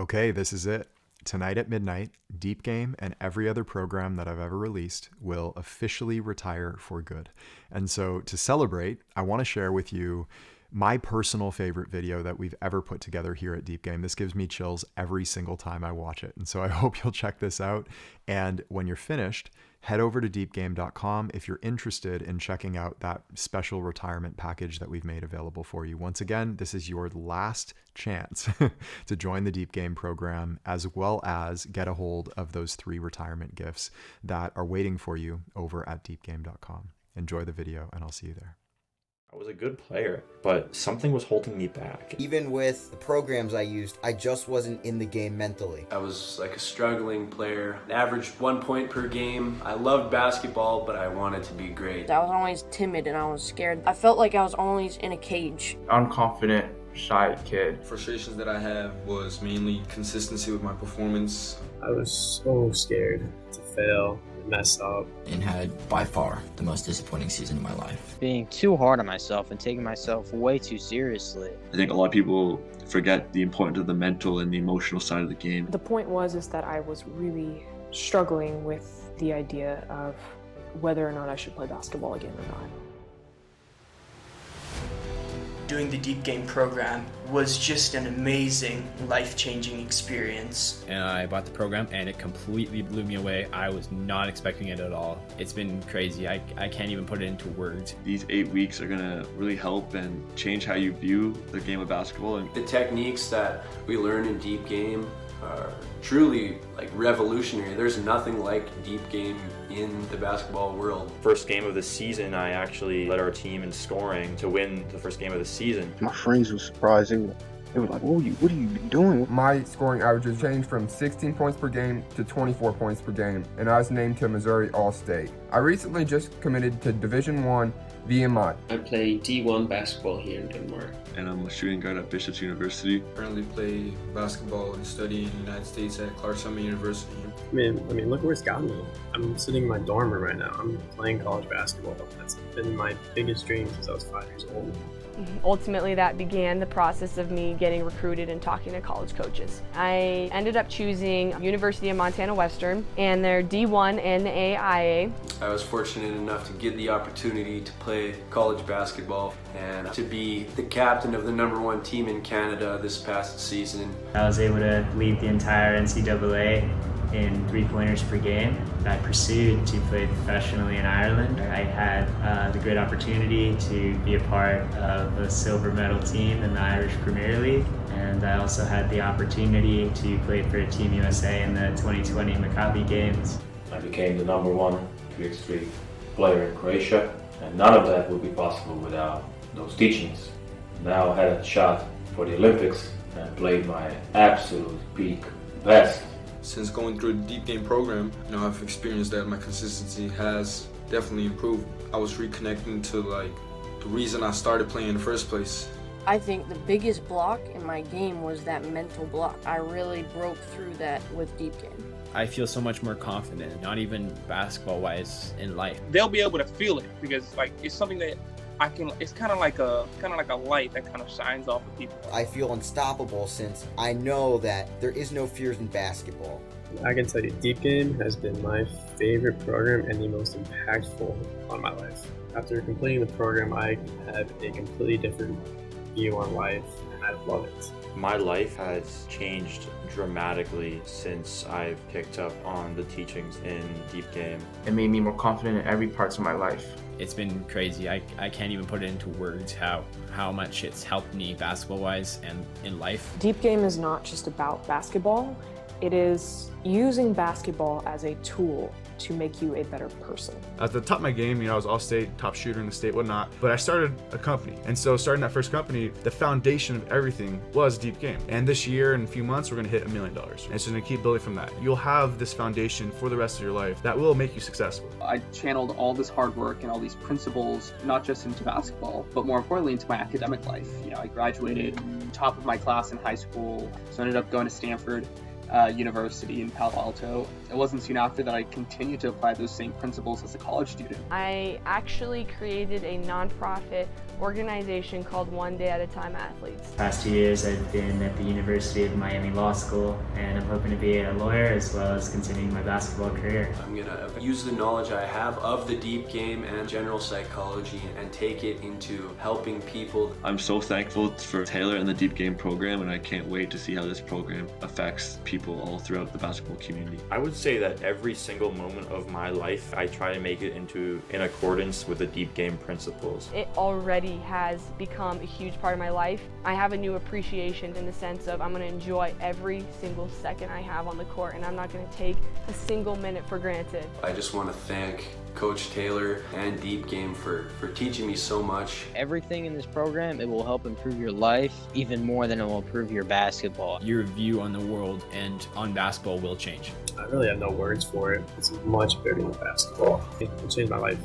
Okay, this is it. Tonight at midnight, DeepGame and every other program that I've ever released will officially retire for good. And so to celebrate, I want to share with you my personal favorite video that we've ever put together here at DeepGame. This gives me chills every single time I watch it. And so I hope you'll check this out. And when you're finished, head over to deepgame.com if you're interested in checking out that special retirement package that we've made available for you. Once again, this is your last chance to join the Deep Game program, as well as get a hold of those 3 retirement gifts that are waiting for you over at deepgame.com. Enjoy the video, and I'll see you there. I was a good player, but something was holding me back. Even with the programs I used, I just wasn't in the game mentally. I was like a struggling player, averaged 1 point per game. I loved basketball, but I wanted to be great. I was always timid and I was scared. I felt like I was always in a cage. Unconfident, shy kid. Frustrations that I have was mainly consistency with my performance. I was so scared to fail, mess up. And had by far the most disappointing season of my life. Being too hard on myself and taking myself way too seriously. I think a lot of people forget the importance of the mental and the emotional side of the game. The point is that I was really struggling with the idea of whether or not I should play basketball again or not. Doing the Deep Game program was just an amazing, life-changing experience. And I bought the program and it completely blew me away. I was not expecting it at all. It's been crazy. I can't even put it into words. These 8 weeks are gonna really help and change how you view the game of basketball. And the techniques that we learn in Deep Game are truly like revolutionary. There's nothing like Deep Game in the basketball world. First game of the season, I actually led our team in scoring to win the first game of the season. My friends were surprised. They were like, what are you doing? My scoring averages changed from 16 points per game to 24 points per game, and I was named to Missouri All-State. I recently just committed to Division I VMI. I play D1 basketball here in Denmark. And I'm a shooting guard at Bishop's University. Currently play basketball and study in the United States at Clark Summit University. I mean, look where it's gotten me. I'm sitting in my dorm room right now. I'm playing college basketball. That's been my biggest dream since I was 5 years old. Ultimately, that began the process of me getting recruited and talking to college coaches. I ended up choosing University of Montana Western and their D1 NAIA. I was fortunate enough to get the opportunity to play college basketball and to be the captain of the #1 team in Canada this past season. I was able to lead the entire NCAA in 3-pointers per game. I pursued to play professionally in Ireland. I had the great opportunity to be a part of a silver medal team in the Irish Premier League. And I also had the opportunity to play for Team USA in the 2020 Maccabi Games. I became the #1 3x3 player in Croatia, and none of that would be possible without those teachings. Now I had a shot for the Olympics and played my absolute peak best. Since going through the Deep Game program, I've experienced that my consistency has definitely improved. I was reconnecting to the reason I started playing in the first place. I think the biggest block in my game was that mental block. I really broke through that with Deep Game. I feel so much more confident, not even basketball-wise, in life. They'll be able to feel it because it's something that it's kind of like a light that kind of shines off of people. I feel unstoppable since I know that there is no fears in basketball. I can tell you, Deep Game has been my favorite program and the most impactful on my life. After completing the program, I have a completely different view on life, and I love it. My life has changed dramatically since I've picked up on the teachings in Deep Game. It made me more confident in every part of my life. It's been crazy. I can't even put it into words how much it's helped me basketball-wise and in life. Deep Game is not just about basketball. It is using basketball as a tool to make you a better person. At the top of my game, I was all-state, top shooter in the state, whatnot, but I started a company. And so starting that first company, the foundation of everything was Deep Game. And this year, in a few months, we're gonna hit $1 million. And it's gonna keep building from that. You'll have this foundation for the rest of your life that will make you successful. I channeled all this hard work and all these principles, not just into basketball, but more importantly into my academic life. I graduated top of my class in high school, so I ended up going to Stanford University in Palo Alto. It wasn't soon after that I continued to apply those same principles as a college student. I actually created a nonprofit organization called One Day at a Time Athletes. Past 2 years I've been at the University of Miami Law School, and I'm hoping to be a lawyer as well as continuing my basketball career. I'm gonna use the knowledge I have of the deep game and general psychology and take it into helping people. I'm so thankful for Taylor and the Deep Game program, and I can't wait to see how this program affects people all throughout the basketball community. I would say that every single moment of my life, I try to make it into in accordance with the Deep Game principles. It already has become a huge part of my life. I have a new appreciation in the sense of I'm going to enjoy every single second I have on the court, and I'm not going to take a single minute for granted. I just want to thank Coach Taylor and Deep Game for teaching me so much. Everything in this program, it will help improve your life even more than it will improve your basketball. Your view on the world and on basketball will change. I really have no words for it. It's much bigger than basketball. It changed my life.